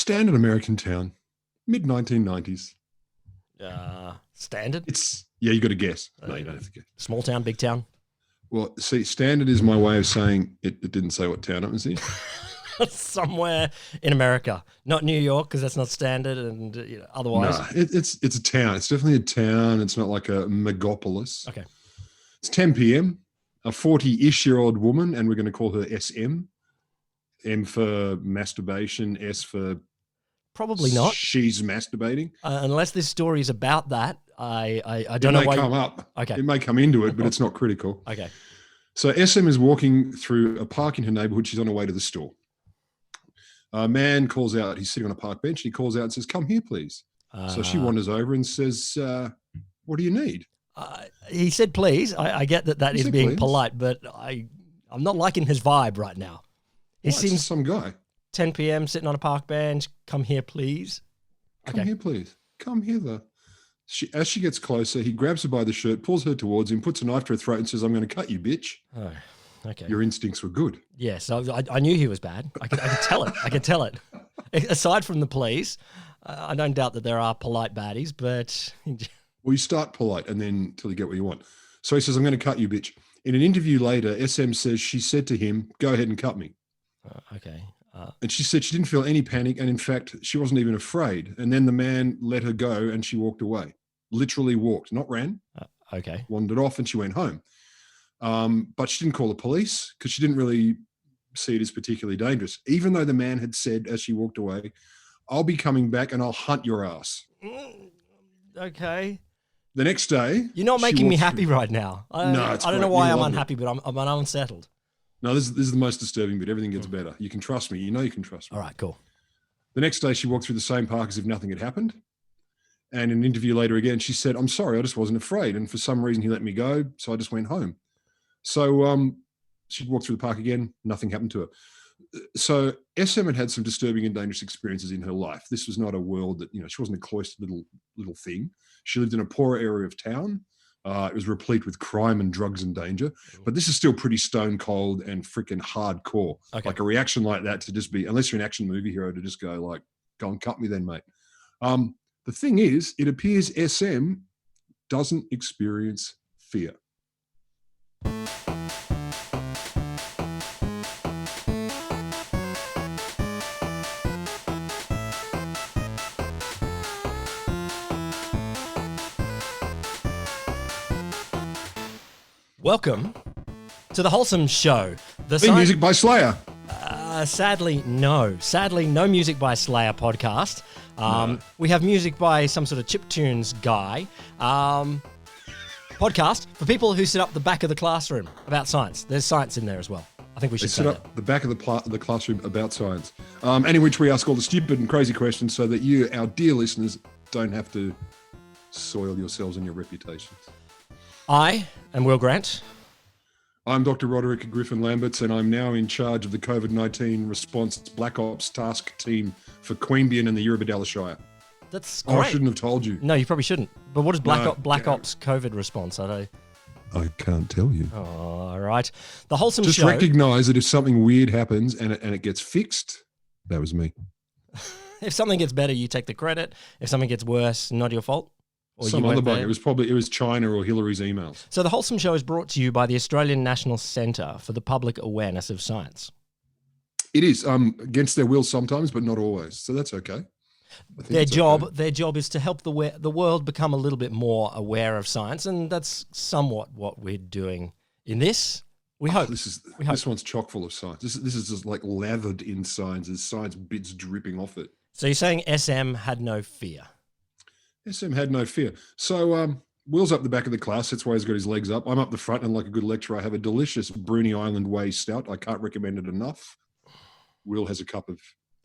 standard American town, mid-1990s. Standard? You got to guess. No, you don't have to guess. Small town, big town? Well, see, standard is my way of saying it didn't say what town it was in. Somewhere in America, not New York, because that's not standard, and otherwise. No, it's a town. It's definitely a town. It's not like a megapolis. Okay. It's 10 p.m. A 40-ish-year-old woman, and we're going to call her SM. M for masturbation, S for probably not. She's masturbating. Unless this story is about that, I don't know why. It may come up. Okay. It may come into it, but it's not critical. Okay. So SM is walking through a park in her neighborhood. She's on her way to the store. A man calls out. He's sitting on a park bench. And he calls out and says, "Come here, please." So she wanders over and says, "What do you need?" He said, "Please." I get that is being please. polite, but I'm not liking his vibe right now. He seems some guy. 10 p.m. sitting on a park bench. "Come here, please." Come here, please. Come hither. As she gets closer, he grabs her by the shirt, pulls her towards him, puts a knife to her throat, and says, "I'm going to cut you, bitch." Oh, okay. Your instincts were good. Yes, I knew he was bad. I could tell it. I could tell it. Aside from the please, I don't doubt that there are polite baddies, but... Well, you start polite and then till you get what you want. So he says, "I'm going to cut you, bitch." In an interview later, SM says she said to him, "Go ahead and cut me." Okay. And she said she didn't feel any panic. And in fact, she wasn't even afraid. And then the man let her go and she walked away. Literally walked, not ran. Okay. Wandered off and she went home. But she didn't call the police because she didn't really see it as particularly dangerous. Even though the man had said as she walked away, "I'll be coming back and I'll hunt your ass." Okay. The next day... You're not making me happy right now. I don't know why I'm unhappy, but I'm unsettled. No, this is the most disturbing bit. Everything gets better. You can trust me. You know you can trust me. All right, cool. The next day, she walked through the same park as if nothing had happened. And in an interview later again, she said, "I'm sorry, I just wasn't afraid. And for some reason, he let me go, so I just went home." So she walked through the park again. Nothing happened to her. So SM had some disturbing and dangerous experiences in her life. This was not a world that, she wasn't a cloistered little thing. She lived in a poorer area of town. It was replete with crime and drugs and danger. But this is still pretty stone cold and freaking hardcore. Okay. Like a reaction like that to just be, unless you're an action movie hero, to just go like, "Go and cut me then, mate." The thing is, it appears SM doesn't experience fear. Welcome to the Wholesome Show. The music by Slayer. Sadly, no. Sadly, no music by Slayer podcast. No. We have music by some sort of chiptunes guy. Podcast for people who sit up the back of the classroom about science. There's science in there as well. I think we should sit up the back of the classroom about science. In which we ask all the stupid and crazy questions so that you, our dear listeners, don't have to soil yourselves and your reputations. I am Will Grant. I'm Dr. Roderick Griffin Lamberts, and I'm now in charge of the COVID-19 response Black Ops task team for Queanbeyan and the Eurobodalla Shire. That's great. I shouldn't have told you. No, you probably shouldn't. But what is Black Ops COVID response? I can't tell you. Oh, all right. The Wholesome Show. Just recognise that if something weird happens and it gets fixed, that was me. If something gets better, you take the credit. If something gets worse, not your fault. Some other bug. It was China or Hillary's emails. So the Wholesome Show is brought to you by the Australian National Centre for the Public Awareness of Science. It is against their will sometimes, but not always. So that's okay. Their job is to help the world become a little bit more aware of science, and that's somewhat what we're doing in this. We hope. This one's chock full of science. This is just like lathered in science. There's science bits dripping off it. So you're saying SM had no fear? SM had no fear. So Will's up the back of the class. That's why he's got his legs up. I'm up the front, and like a good lecturer, I have a delicious Bruny Island Way stout. I can't recommend it enough. Will has a cup of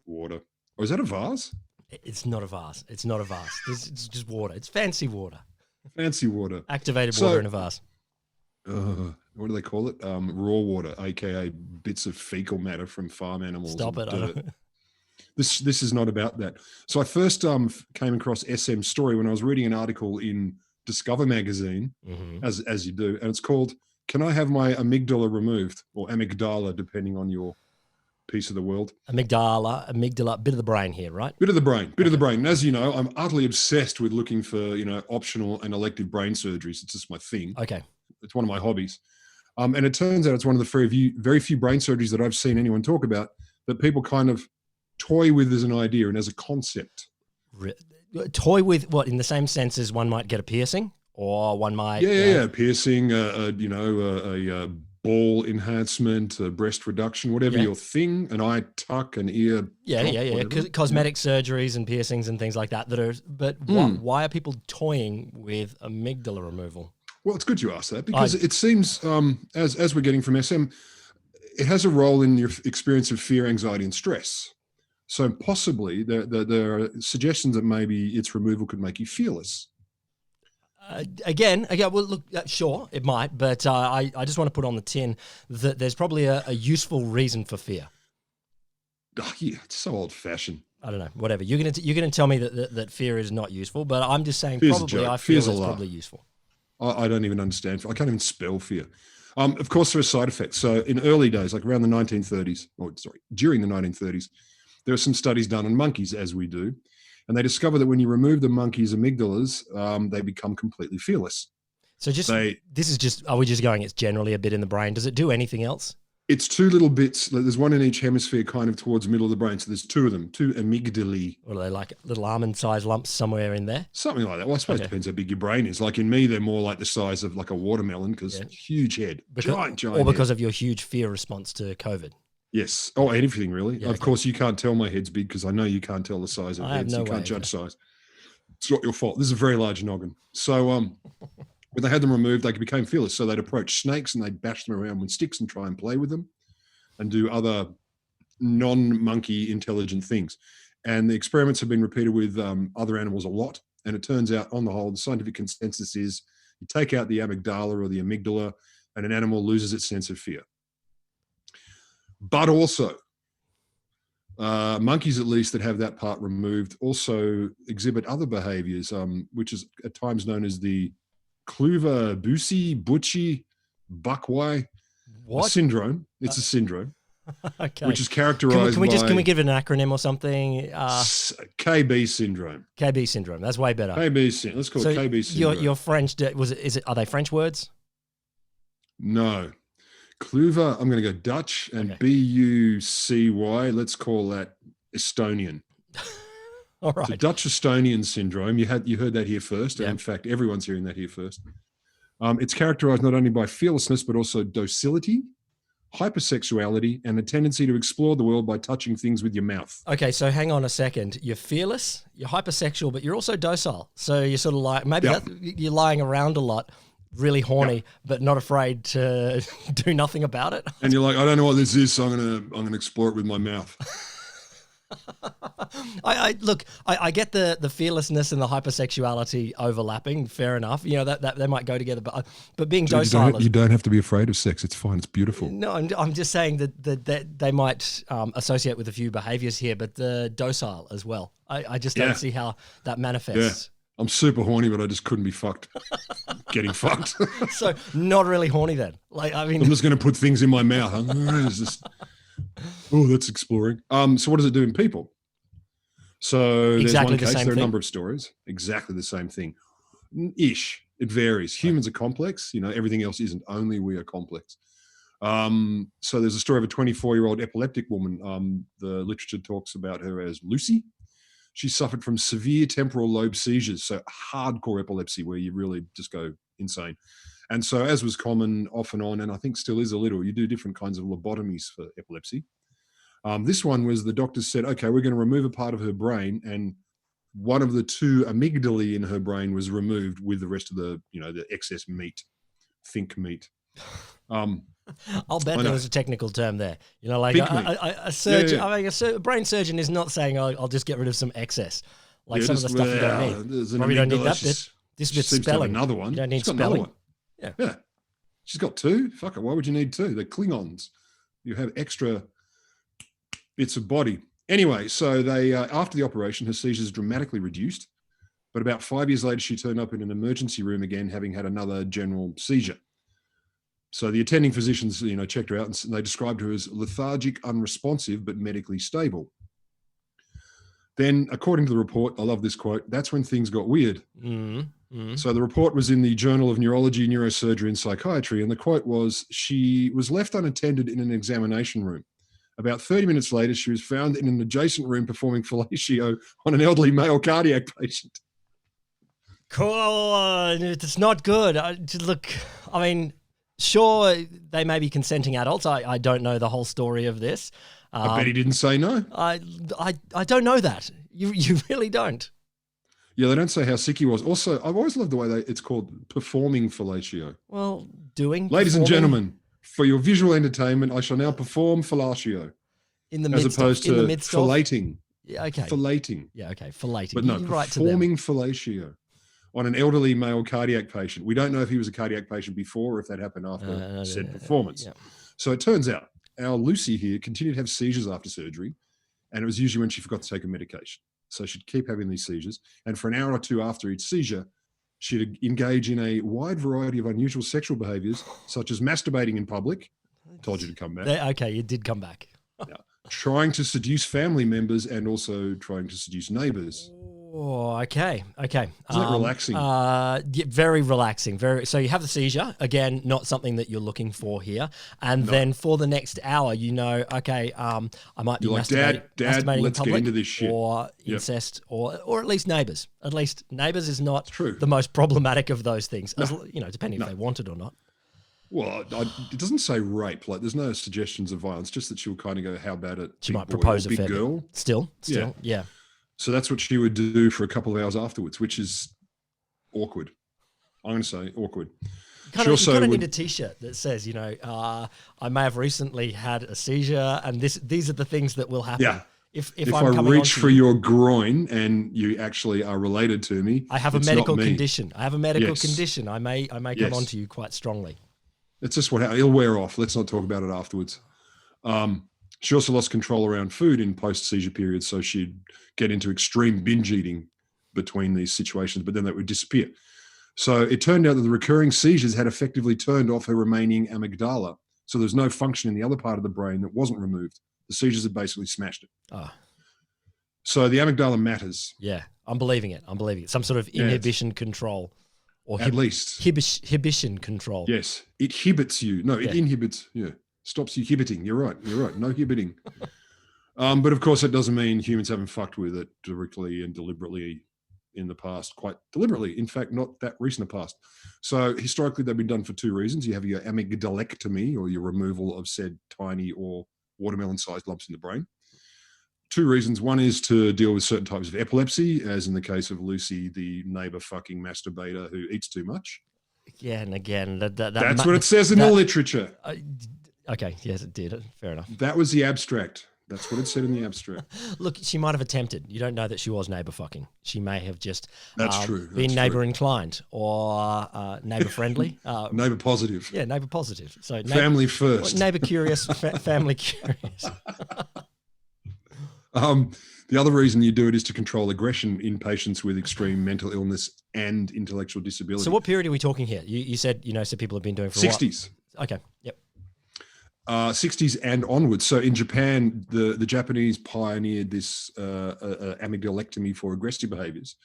water. Oh, is that a vase? It's not a vase. It's not a vase. It's just water. It's fancy water. Fancy water. Activated water in a vase. What do they call it? Raw water, aka bits of fecal matter from farm animals. Stop it. This is not about that. So I first came across SM's story when I was reading an article in Discover magazine, as you do, and it's called "Can I Have My Amygdala Removed?" or amygdala, depending on your piece of the world. Amygdala, bit of the brain here, right? Bit of the brain. And as you know, I'm utterly obsessed with looking for, optional and elective brain surgeries. It's just my thing. Okay. It's one of my hobbies. And it turns out it's one of the very few brain surgeries that I've seen anyone talk about that people kind of toy with as an idea and as a concept. Toy with what, in the same sense as one might get a piercing, or one might piercing, a ball enhancement, a breast reduction, whatever your thing, an eye tuck, an ear. Cosmetic surgeries and piercings and things like that are. But why are people toying with amygdala removal? Well, it's good you asked that, because it seems, as we're getting from SM, it has a role in your experience of fear, anxiety, and stress. So possibly there are suggestions that maybe its removal could make you fearless. Again, well, look, sure, it might, but I just want to put on the tin that there's probably a useful reason for fear. Oh, yeah, it's so old-fashioned. I don't know, whatever. You're gonna tell me that fear is not useful, but I'm just saying probably I feel it's probably useful. I don't even understand. I can't even spell fear. Of course, there are side effects. So in early days, like around the 1930s, during the 1930s, there are some studies done on monkeys, as we do, and they discover that when you remove the monkeys' amygdalas, they become completely fearless. So are we just going, it's generally a bit in the brain? Does it do anything else? It's two little bits. There's one in each hemisphere, kind of towards the middle of the brain. So there's two of them, two amygdalae. Or are they like little almond-sized lumps somewhere in there? Something like that. Well, I suppose it depends how big your brain is. Like in me, they're more like the size of like a watermelon, because huge head, giant or because head. of your huge fear response to COVID. Yes. Oh, anything really. Yeah, of course, you can't tell my head's big because I know you can't tell the size of heads. You can't judge size. It's not your fault. This is a very large noggin. So when they had them removed, they became fearless. So they'd approach snakes and they'd bash them around with sticks and try and play with them and do other non-monkey intelligent things. And the experiments have been repeated with other animals a lot. And it turns out, on the whole, the scientific consensus is you take out the amygdala or the amygdala and an animal loses its sense of fear. But also, monkeys, at least, that have that part removed also exhibit other behaviors, which is at times known as the Kluver-Bucy-Bucci-Buckwai syndrome. It's a syndrome, which is characterized by... Can we give it an acronym or something? KB syndrome. KB syndrome. That's way better. Let's call it KB syndrome. Your French, are they French words? No. Kluver, I'm going to go Dutch, and B-U-C-Y, let's call that Estonian. All right. So Dutch-Estonian syndrome, you heard that here first, and in fact, everyone's hearing that here first. It's characterized not only by fearlessness, but also docility, hypersexuality, and a tendency to explore the world by touching things with your mouth. Okay, so hang on a second. You're fearless, you're hypersexual, but you're also docile. So you're sort of like, maybe you're lying around a lot, really horny, but not afraid to do nothing about it. And you're like, I don't know what this is, so I'm gonna explore it with my mouth. I get the fearlessness and the hypersexuality overlapping. Fair enough. You know that they might go together, but being docile. You don't have to be afraid of sex. It's fine. It's beautiful. No, I'm just saying that they might associate with a few behaviors here, but the docile as well. I just don't see how that manifests. Yeah. I'm super horny, but I just couldn't be fucked. Getting fucked. So not really horny then. I'm just going to put things in my mouth. That's exploring. So what does it do in people? So there's one case. There are a number of stories. Exactly the same thing. Ish. It varies. Humans are complex. Everything else isn't. Only we are complex. So there's a story of a 24-year-old epileptic woman. The literature talks about her as Lucy. She suffered from severe temporal lobe seizures, so hardcore epilepsy where you really just go insane. And so, as was common off and on, and I think still is a little, you do different kinds of lobotomies for epilepsy. This one was the doctors said, okay, we're going to remove a part of her brain, and one of the two amygdalae in her brain was removed with the rest of the excess meat, think meat. I'll bet there was a technical term there. A surgeon, a brain surgeon is not saying, I'll just get rid of some excess. Some of the stuff you don't need. Probably don't need that bit. This bit's spelling. Another one. You don't need spelling. Yeah. She's got two. Fuck it. Why would you need two? They're Klingons. You have extra bits of body. Anyway, so they after the operation, her seizures dramatically reduced. But about 5 years later, she turned up in an emergency room again, having had another general seizure. So the attending physicians, checked her out and they described her as lethargic, unresponsive, but medically stable. Then, according to the report, I love this quote, that's when things got weird. So the report was in the Journal of Neurology, Neurosurgery and Psychiatry, and the quote was, she was left unattended in an examination room. About 30 minutes later, she was found in an adjacent room performing fellatio on an elderly male cardiac patient. Cool. It's not good. Look, I mean, sure, they may be consenting adults. I don't know the whole story of this. I bet he didn't say no. I don't know that. You really don't. Yeah, they don't say how sick he was. Also, I've always loved the way it's called performing fellatio. Well, Ladies and gentlemen, for your visual entertainment, I shall now perform fellatio. As opposed to fellating. Yeah, okay. Fellating. Yeah, okay. Fellating. But no, performing fellatio on an elderly male cardiac patient. We don't know if he was a cardiac patient before or if that happened after said performance. Yeah. So it turns out our Lucy here continued to have seizures after surgery, and it was usually when she forgot to take a medication. So she'd keep having these seizures. And for an hour or two after each seizure, she'd engage in a wide variety of unusual sexual behaviors, such as masturbating in public. Told you to come back. Okay, you did come back. Yeah. Trying to seduce family members and also trying to seduce neighbors. Oh, okay. Isn't that relaxing? Yeah, very relaxing. So you have the seizure, again, not something that you're looking for here. And then for the next hour, okay, I might be masturbating in let's public, get into this shit. Or incest, or at least neighbours. At least neighbours is not the most problematic of those things, depending if they want it or not. Well, it doesn't say rape. Like, there's no suggestions of violence. Just that she'll kind of go, "How about it?" She might propose a big girl. Still, yeah. So that's what she would do for a couple of hours afterwards, which is awkward. I'm going to say awkward. You kind of need a T-shirt that says, I may have recently had a seizure, and these are the things that will happen. Yeah. If I reach for your groin and you actually are related to me, I have a medical condition. I have a medical condition. I may come on to you quite strongly. It's just it'll wear off. Let's not talk about it afterwards. She also lost control around food in post-seizure periods, so she'd get into extreme binge eating between these situations, but then that would disappear. So it turned out that the recurring seizures had effectively turned off her remaining amygdala. So there's no function in the other part of the brain that wasn't removed. The seizures had basically smashed it. So the amygdala matters. Yeah, I'm believing it. Some sort of inhibition control. Or at least. Inhibition control. Yes. It inhibits you. No, it inhibits. Yeah. Stops you inhibiting. You're right. No inhibiting. But of course, it doesn't mean humans haven't fucked with it directly and deliberately in the past, quite deliberately. In fact, not that recent a past. So historically, they've been done for two reasons. You have your amygdalectomy, or your removal of said tiny or watermelon-sized lumps in the brain. Two reasons. One is to deal with certain types of epilepsy, as in the case of Lucy, the neighbor fucking masturbator who eats too much. Yeah, and again, that's what it says in the literature. Okay, yes, it did. Fair enough. That was the abstract. That's what it said in the abstract. Look, she might have attempted. You don't know that she was neighbour fucking. She may have just been neighbour inclined or neighbour friendly. Neighbour positive. Yeah, neighbour positive. So family first. Neighbour curious, family curious. The other reason you do it is to control aggression in patients with extreme mental illness and intellectual disability. So what period are we talking here? You said, so people have been doing for 60s. A while. Okay, yep. 60s and onwards. So in Japan, the Japanese pioneered this amygdalectomy for aggressive behaviors,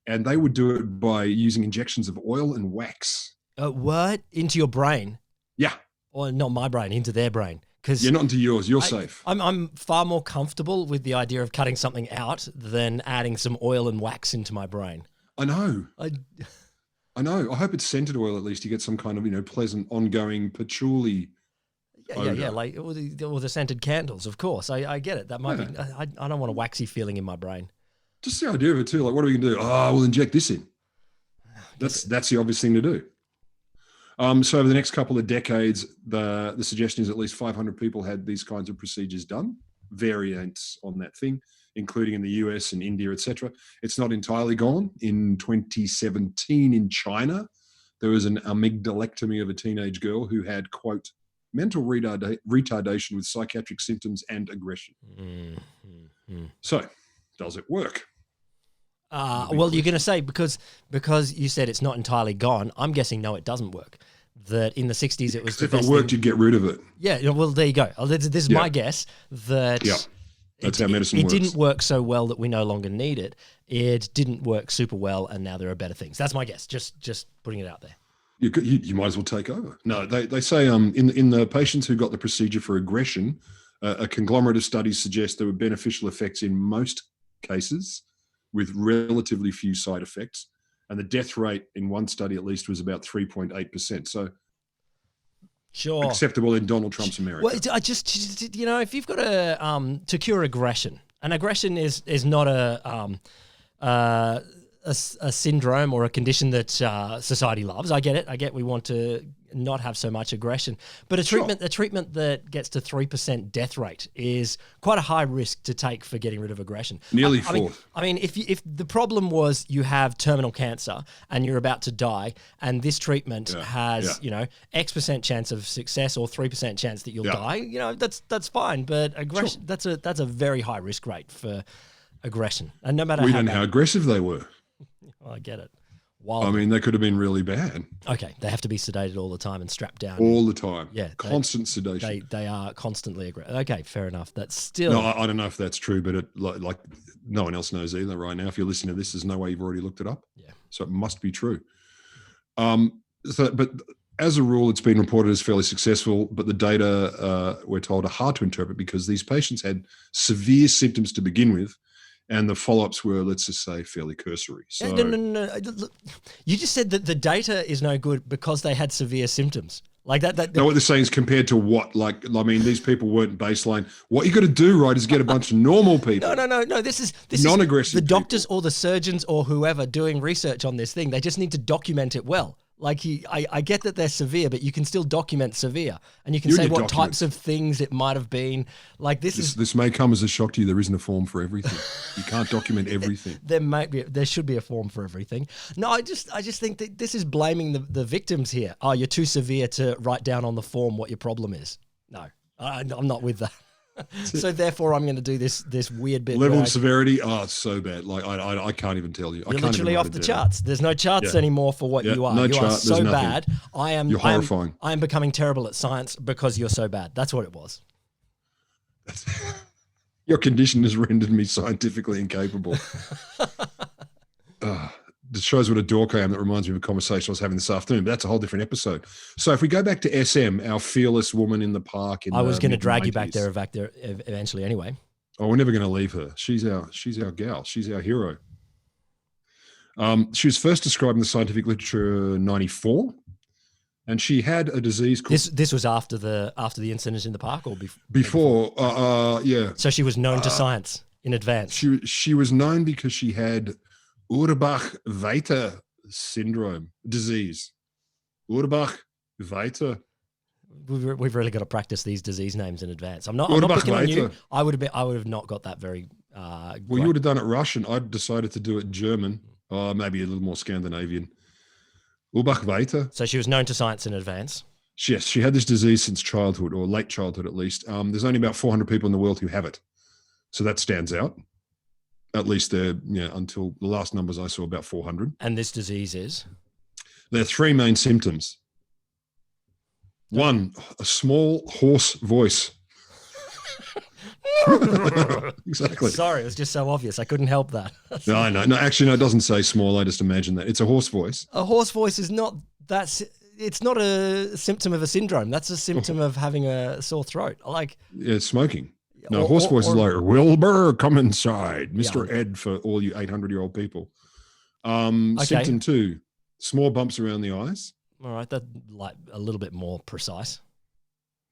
and they would do it by using injections of oil and wax. What? Into your brain? Yeah. Or not my brain, into their brain. You're not into yours. You're safe. I'm far more comfortable with the idea of cutting something out than adding some oil and wax into my brain. I know. I know. I hope it's scented oil at least. You get some kind of, pleasant, ongoing patchouli. Yeah, like or the scented candles, of course. I get it. That might be. I don't want a waxy feeling in my brain. Just the idea of it too. Like, what are we going to do? Oh, we'll inject this in. That's the obvious thing to do. So over the next couple of decades, the suggestion is at least 500 people had these kinds of procedures done, variants on that thing, including in the US and India, etc. It's not entirely gone. In 2017 in China, there was an amygdalectomy of a teenage girl who had, quote, mental retardation with psychiatric symptoms and aggression. So, does it work? Well, you're going to say, because you said it's not entirely gone, I'm guessing no, it doesn't work. that in the 60s it was the if it best worked, thing. you'd get rid of it. Yeah, well, there you go. This is my guess that that's how medicine works. It didn't work so well that we no longer need it. It didn't work super well, and now there are better things. That's my guess. Just putting it out there. You might as well take over. No, they say in the patients who got the procedure for aggression, a conglomerate of studies suggest there were beneficial effects in most cases with relatively few side effects. And the death rate in one study at least was about 3.8%. So acceptable in Donald Trump's America. Well, I just if you've got to cure aggression, and aggression is not a syndrome or a condition that society loves. I get it. I get we want to not have so much aggression, but a treatment that gets to 3% death rate is quite a high risk to take for getting rid of aggression. Nearly fourth. I mean, if the problem was you have terminal cancer and you're about to die, and this treatment has X% chance of success or 3% chance that you'll die, that's fine. But aggression, that's a very high risk rate for aggression, and no matter we don't know how aggressive they were. Well, I get it. I mean, they could have been really bad. Okay, they have to be sedated all the time and strapped down. All the time. Yeah. Constant sedation. They are constantly aggressive. Okay, fair enough. That's still... No, I don't know if that's true, but like no one else knows either right now. If you're listening to this, there's no way you've already looked it up. Yeah. So it must be true. But as a rule, it's been reported as fairly successful, but the data, we're told, are hard to interpret because these patients had severe symptoms to begin with, and the follow-ups were, let's just say, fairly cursory. So, no. Look, you just said that the data is no good because they had severe symptoms. Like that. No, what they're saying is compared to what? Like, I mean, these people weren't baseline. What you got to do, right, is get a bunch of normal people. No. This is non-aggressive. The doctors or the surgeons or whoever doing research on this thing. They just need to document it well. Like I get that they're severe, but you can still document severe, and you can say what types of things it might have been. Like this may come as a shock to you. There isn't a form for everything. You can't document everything. There should be a form for everything. No, I just think that this is blaming the victims here. Oh, you're too severe to write down on the form what your problem is. No, I'm not with that. So therefore, I'm going to do this weird bit. Level of severity, it's so bad. Like I can't even tell you. You're literally off the charts. There's no charts anymore for what you are. No you chart, are so bad. You're horrifying. I am becoming terrible at science because you're so bad. That's what it was. Your condition has rendered me scientifically incapable. It shows what a dork I am. That reminds me of a conversation I was having this afternoon, but that's a whole different episode. So if we go back to SM, our fearless woman in the park. I was going to drag you back there eventually anyway. Oh, we're never going to leave her. She's our gal. She's our hero. She was first described in the scientific literature in 1994, and she had a disease called... This was after the incident in the park or before? Yeah. So she was known to science in advance. She was known because she had Urbach-Weiter syndrome disease. Urbach-Weiter. We've really got to practice these disease names in advance. I'm not picking on you. I would have not got that very. Well, you would have done it Russian. I decided to do it German. Maybe a little more Scandinavian. Urbach-Weiter. So she was known to science in advance. Yes, she had this disease since childhood, or late childhood at least. There's only about 400 people in the world who have it, so that stands out. At least until the last numbers I saw, about 400. And this disease is? There are three main symptoms. One, a small, hoarse voice. Exactly. Sorry, it was just so obvious. I couldn't help that. No, actually, it doesn't say small. I just imagine that. It's a hoarse voice. A hoarse voice is not that... It's not a symptom of a syndrome. That's a symptom of having a sore throat. It's smoking. No, hoarse voice is like, Wilbur, come inside. Mr. Ed for all you 800-year-old people. Symptom 2, small bumps around the eyes. All right, that's like a little bit more precise.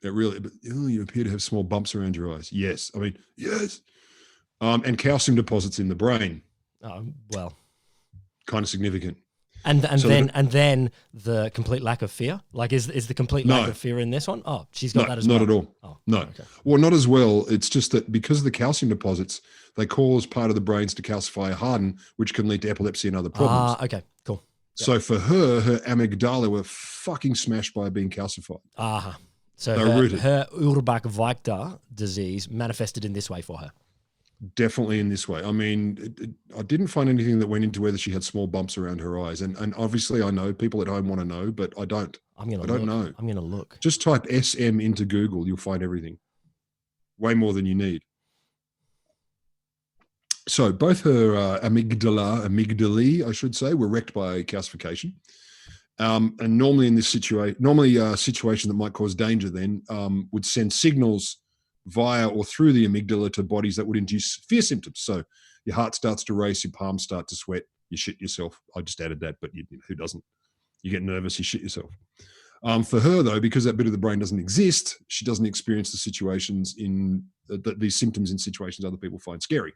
You appear to have small bumps around your eyes. Yes. Yes. And calcium deposits in the brain. Well. Kind of significant. And then the complete lack of fear? Like, is the complete lack of fear in this one? Oh, she's got that as well. Not at all. Oh, no. Okay. Well, not as well. It's just that because of the calcium deposits, they cause part of the brains to calcify or harden, which can lead to epilepsy and other problems. Okay, cool. Yep. So for her amygdala were fucking smashed by being calcified. So her Urbach-Weiter disease manifested in this way for her. Definitely in this way. I mean, I didn't find anything that went into whether she had small bumps around her eyes. And obviously I know people at home want to know, but I don't. I'm gonna. I don't know. I'm gonna look. Just type SM into Google. You'll find everything. Way more than you need. So both her amygdalae, I should say, were wrecked by calcification. And normally in this situation, a situation that might cause danger then would send signals via or through the amygdala to bodies that would induce fear symptoms. So your heart starts to race, your palms start to sweat, you shit yourself. I just added that, but who doesn't? You get nervous, you shit yourself. For her, though, because that bit of the brain doesn't exist, she doesn't experience the situations these symptoms in situations other people find scary.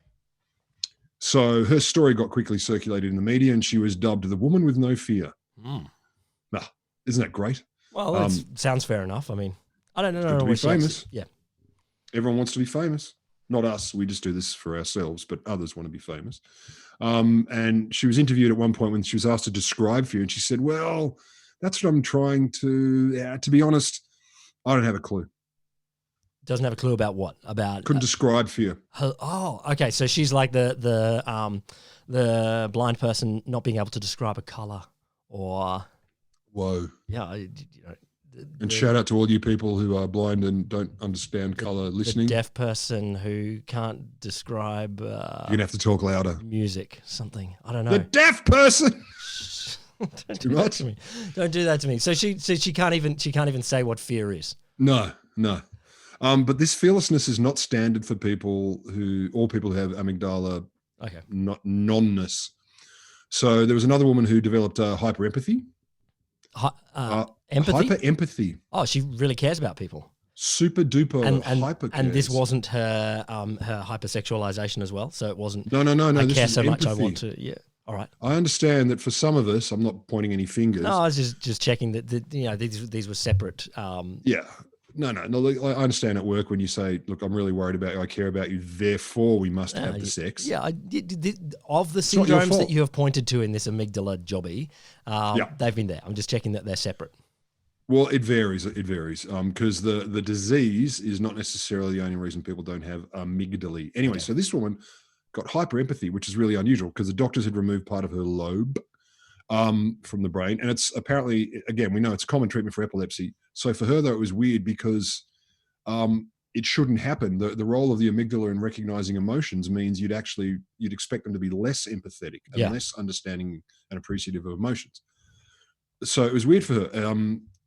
So her story got quickly circulated in the media, and she was dubbed the woman with no fear. Isn't that great? Well, it sounds fair enough. I mean, I don't know. To be famous. Yeah. Everyone wants to be famous. Not us. We just do this for ourselves, but others want to be famous. And she was interviewed at one point when she was asked to describe fear, and she said, well, that's what I'm trying to be honest, I don't have a clue. Doesn't have a clue about what? Couldn't describe fear. Okay. So she's like the blind person not being able to describe a color or... Whoa. Yeah. And shout out to all you people who are blind and don't understand color listening. The deaf person who can't describe... You're going to have to talk louder. Music, something. I don't know. The deaf person! Don't do that to me. Don't do that to me. So she can't even say what fear is. No. But this fearlessness is not standard for all people who have amygdala non-ness. So there was another woman who developed hyperempathy. Empathy? Hyper-empathy. Oh, she really cares about people. Super duper hyper cares. And this wasn't her hypersexualization as well. So it wasn't. No. I care so much. I want to. Yeah. All right. I understand that for some of us, I'm not pointing any fingers. No, I was just checking that these were separate. Yeah. No. I understand at work when you say, "Look, I'm really worried about you. I care about you. Therefore, we must have the sex." Yeah. Of the syndromes that you have pointed to in this amygdala jobby, they've been there. I'm just checking that they're separate. Well, it varies. Because the disease is not necessarily the only reason people don't have amygdalae. Anyway, So this woman got hyperempathy, which is really unusual because the doctors had removed part of her lobe from the brain. And it's apparently, again, we know it's common treatment for epilepsy. So for her, though, it was weird because it shouldn't happen. The role of the amygdala in recognizing emotions means you'd expect them to be less empathetic and less understanding and appreciative of emotions. So it was weird for her.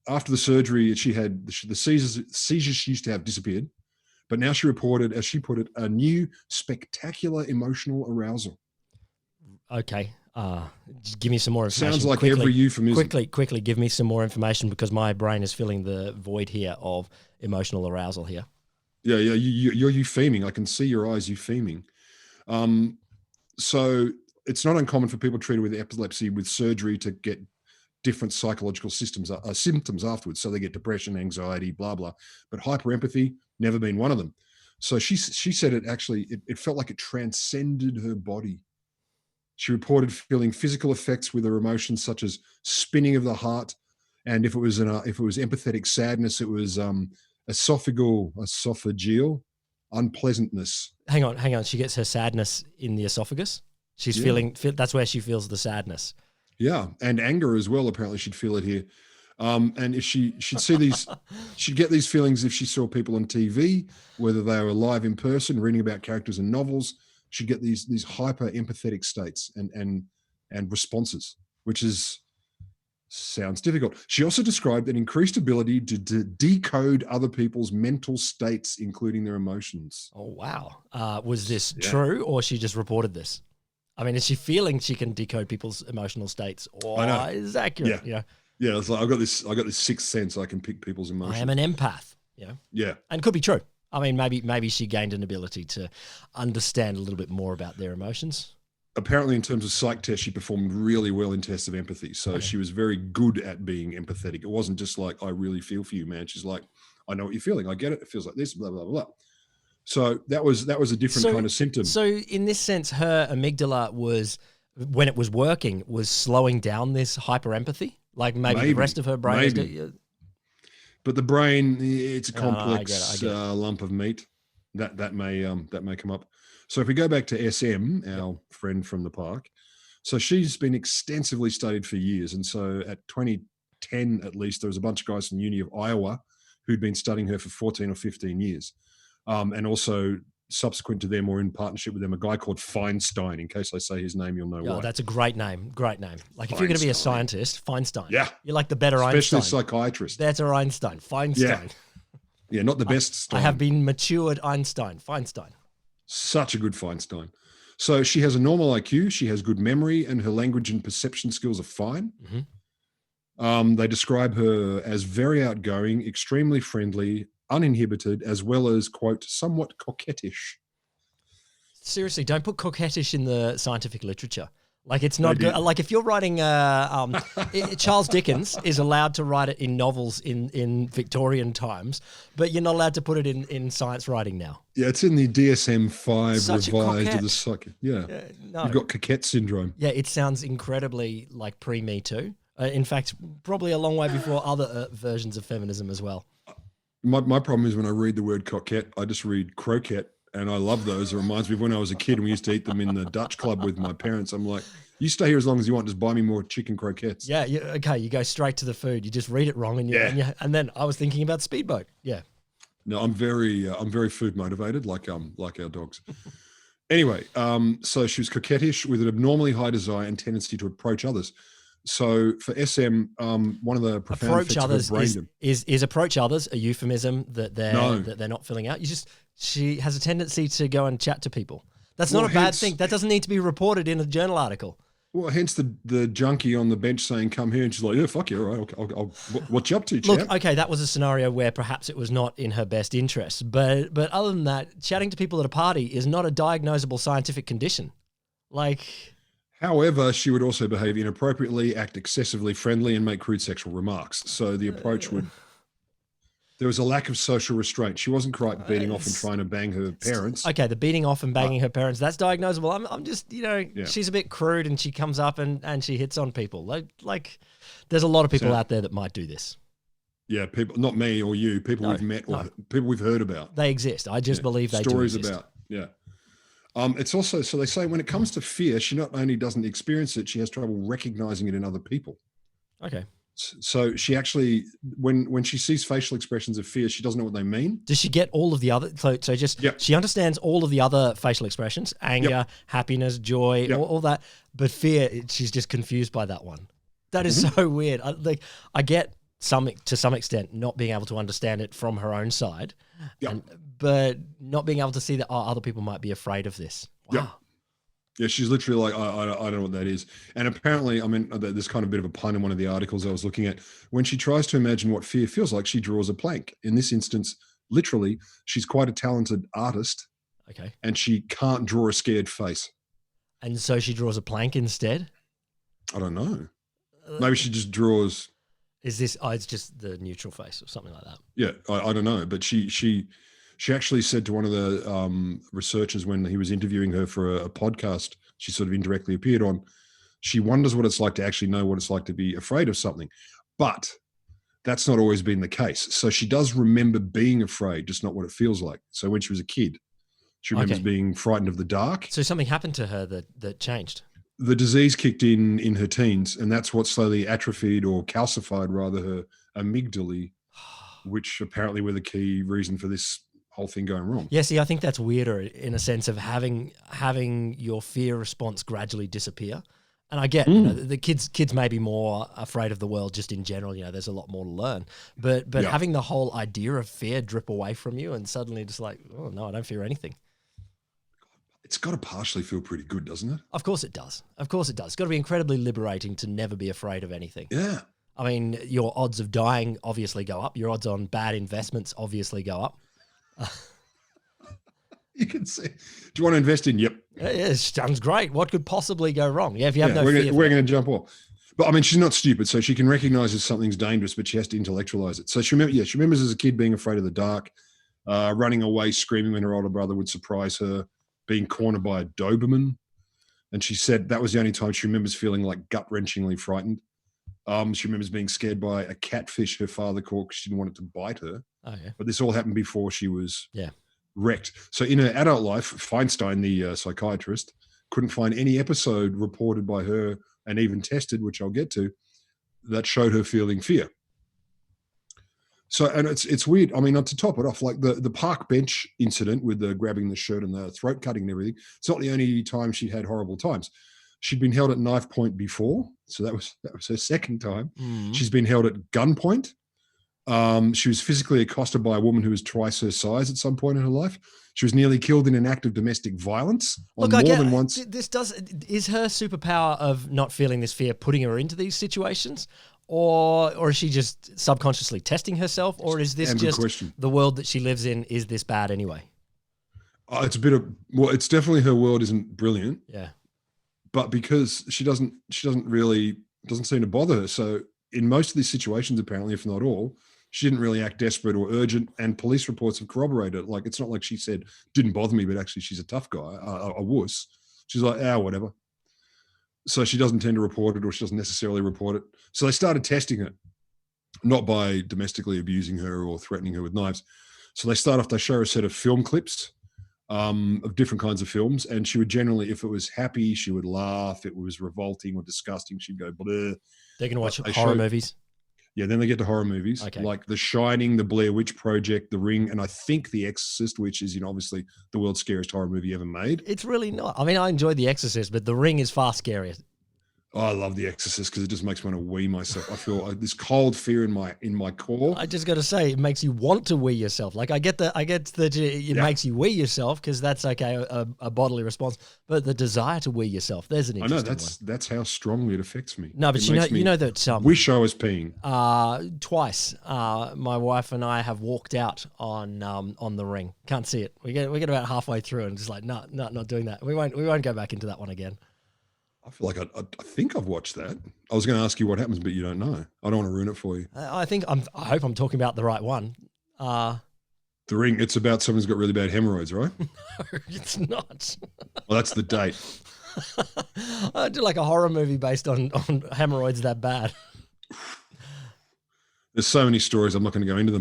After the surgery, she had the seizures she used to have disappeared. But now she reported, as she put it, a new spectacular emotional arousal. Okay. Just give me some more information. Sounds like quickly, every euphemism. Quickly, give me some more information because my brain is filling the void here of emotional arousal here. Yeah, you're eupheming. I can see your eyes eupheming. So it's not uncommon for people treated with epilepsy with surgery to get different psychological symptoms afterwards. So they get depression, anxiety, blah, blah. But hyperempathy, never been one of them. So she said it felt like it transcended her body. She reported feeling physical effects with her emotions, such as spinning of the heart. And if it was empathetic sadness, it was esophageal unpleasantness. Hang on. She gets her sadness in the esophagus. She's feeling, that's where she feels the sadness. Yeah. And anger as well. Apparently she'd feel it here. And if she'd see these, she'd get these feelings if she saw people on TV, whether they were live in person, reading about characters in novels, she'd get these hyper empathetic states and responses, which sounds difficult. She also described an increased ability to decode other people's mental states, including their emotions. Oh, wow. Was this true or she just reported this? I mean, is she feeling she can decode people's emotional states or is that accurate? Yeah. Yeah, it's like I got this sixth sense. I can pick people's emotions. I am an empath, Yeah. And could be true. I mean, maybe she gained an ability to understand a little bit more about their emotions. Apparently, in terms of psych tests, she performed really well in tests of empathy. So she was very good at being empathetic. It wasn't just like, I really feel for you, man. She's like, I know what you're feeling. I get it. It feels like this, blah, blah, blah. So that was a different kind of symptom. So in this sense, her amygdala was, when it was working, was slowing down this hyperempathy? Like maybe the rest of her brain is... But the brain, it's a complex lump of meat. That may come up. So if we go back to SM, our friend from the park, so she's been extensively studied for years. And so at 2010, 2010 at least, there was a bunch of guys from the Uni of Iowa who'd been studying her for 14 or 15 years. And also subsequent to them or in partnership with them, a guy called Feinstein. In case I say his name, you'll know why. That's a great name. Great name. Like if you're going to be a scientist, Feinstein. Yeah. You're like the better Especially Einstein. Especially a psychiatrist. Better Einstein. Feinstein. Yeah, not the best Stein. I have been matured Einstein. Feinstein. Such a good Feinstein. So she has a normal IQ. She has good memory and her language and perception skills are fine. Mm-hmm. They describe her as very outgoing, extremely friendly, uninhibited, as well as, quote, somewhat coquettish. Seriously, don't put coquettish in the scientific literature. Like it's not good. Like if you're writing, Charles Dickens is allowed to write it in novels in Victorian times, but you're not allowed to put it in science writing now. Yeah, it's in the DSM-5 Such revised of the psych. Yeah, no. You've got coquette syndrome. Yeah, it sounds incredibly like pre-Me Too. In fact, probably a long way before other versions of feminism as well. My problem is when I read the word coquette, I just read croquette. And I love those. It reminds me of when I was a kid and we used to eat them in the Dutch club with my parents. I'm like, you stay here as long as you want. Just buy me more chicken croquettes. Yeah. Okay. You go straight to the food. You just read it wrong. And then I was thinking about Speedboat. Yeah. No, I'm very food motivated, like our dogs. Anyway, so she was coquettish with an abnormally high desire and tendency to approach others. So for SM, one of the profound approach others is approach others a euphemism that they're not filling out. She has a tendency to go and chat to people. That's not a bad thing. That doesn't need to be reported in a journal article. Well, hence the junkie on the bench saying, "Come here," and she's like, "Yeah, fuck you, all right. I'll what you up to, Look, champ?" okay, that was a scenario where perhaps it was not in her best interest, but other than that, chatting to people at a party is not a diagnosable scientific condition. Like. However, she would also behave inappropriately, act excessively friendly, and make crude sexual remarks. So the approach would... There was a lack of social restraint. She wasn't quite beating off and trying to bang her parents. Okay, the beating off and banging her parents, that's diagnosable. I'm just, she's a bit crude and she comes up and she hits on people. Like there's a lot of people out there that might do this. Yeah, people, not me or you, people we've met or people we've heard about. They exist. I just believe they do exist. Stories about, it's also, so they say when it comes to fear, she not only doesn't experience it, she has trouble recognizing it in other people. Okay. So she actually, when she sees facial expressions of fear, she doesn't know what they mean. Does she get all of the other, she understands all of the other facial expressions, anger, happiness, joy, all that, but fear, she's just confused by that one. That is so weird. I get to some extent not being able to understand it from her own side, but not being able to see that other people might be afraid of this. Wow. Yeah, she's literally like, I don't know what that is. And apparently, I mean, there's kind of a bit of a pun in one of the articles I was looking at. When she tries to imagine what fear feels like, she draws a blank. In this instance, literally, she's quite a talented artist. Okay. And she can't draw a scared face. And so she draws a plank instead? I don't know. Maybe she just draws... Is this? Oh, it's just the neutral face or something like that. Yeah, I don't know. But she actually said to one of the researchers when he was interviewing her for a podcast she sort of indirectly appeared on, she wonders what it's like to actually know what it's like to be afraid of something. But that's not always been the case. So she does remember being afraid, just not what it feels like. So when she was a kid, she remembers being frightened of the dark. So something happened to her that changed. The disease kicked in her teens, and that's what slowly atrophied or calcified, rather, her amygdala, which apparently were the key reason for this whole thing going wrong. Yeah, see, I think that's weirder in a sense of having your fear response gradually disappear. And I get, the kids may be more afraid of the world just in general. There's a lot more to learn. But having the whole idea of fear drip away from you and suddenly just like, oh, no, I don't fear anything. It's got to partially feel pretty good, doesn't it? Of course it does. Of course it does. It's got to be incredibly liberating to never be afraid of anything. Yeah. I mean, your odds of dying obviously go up. Your odds on bad investments obviously go up. You can see. Do you want to invest in? Yep. Yeah, sounds great. What could possibly go wrong? Yeah, if you have no fear. We're going to jump off. But I mean, she's not stupid, so she can recognize that something's dangerous, but she has to intellectualize it. So she remembers as a kid being afraid of the dark, running away, screaming when her older brother would surprise her, being cornered by a Doberman. And she said that was the only time she remembers feeling like gut-wrenchingly frightened. She remembers being scared by a catfish her father caught because she didn't want it to bite her. Oh, yeah. But this all happened before she was wrecked. So in her adult life, Feinstein, the psychiatrist, couldn't find any episode reported by her and even tested, which I'll get to, that showed her feeling fear. So, and it's weird. I mean, to top it off, like the park bench incident with the grabbing the shirt and the throat cutting and everything, it's not the only time she had horrible times. She'd been held at knife point before, so that was her second time. She's been held at gunpoint. She was physically accosted by a woman who was twice her size at some point in her life. She was nearly killed in an act of domestic violence than once. Is her superpower of not feeling this fear putting her into these situations? Or is she just subconsciously testing herself? Or is this just the world that she lives in? Is this bad anyway? It's it's definitely her world isn't brilliant. Yeah. But because she doesn't seem to bother her. So in most of these situations, apparently, if not all, she didn't really act desperate or urgent. And police reports have corroborated it. Like, it's not like she said, didn't bother me, but actually she's a tough guy, a wuss. She's like, whatever. So she doesn't tend to report it, or she doesn't necessarily report it. So they started testing it, not by domestically abusing her or threatening her with knives. So they show her a set of film clips of different kinds of films. And she would generally, if it was happy, she would laugh. If it was revolting or disgusting, she'd go, bleh. They're going to watch horror movies? Yeah, then they get to horror movies, like The Shining, The Blair Witch Project, The Ring, and I think The Exorcist, which is, obviously the world's scariest horror movie ever made. It's really not. I mean, I enjoyed The Exorcist, but The Ring is far scarier. Oh, I love The Exorcist because it just makes me want to wee myself. I feel this cold fear in my core. I just got to say, it makes you want to wee yourself. Like I get that it makes you wee yourself because that's okay, a bodily response. But the desire to wee yourself, there's an interesting one. That's how strongly it affects me. No, but you know that wish I was peeing. Twice, my wife and I have walked out on The Ring. Can't see it. We get about halfway through and just like, no, not doing that. We won't go back into that one again. I feel like I think I've watched that. I was going to ask you what happens, but you don't know. I don't want to ruin it for you. I hope I'm talking about the right one. The Ring. It's about someone who's got really bad hemorrhoids, right? No, it's not. Well, that's the date. I do like a horror movie based on hemorrhoids that bad. There's so many stories. I'm not going to go into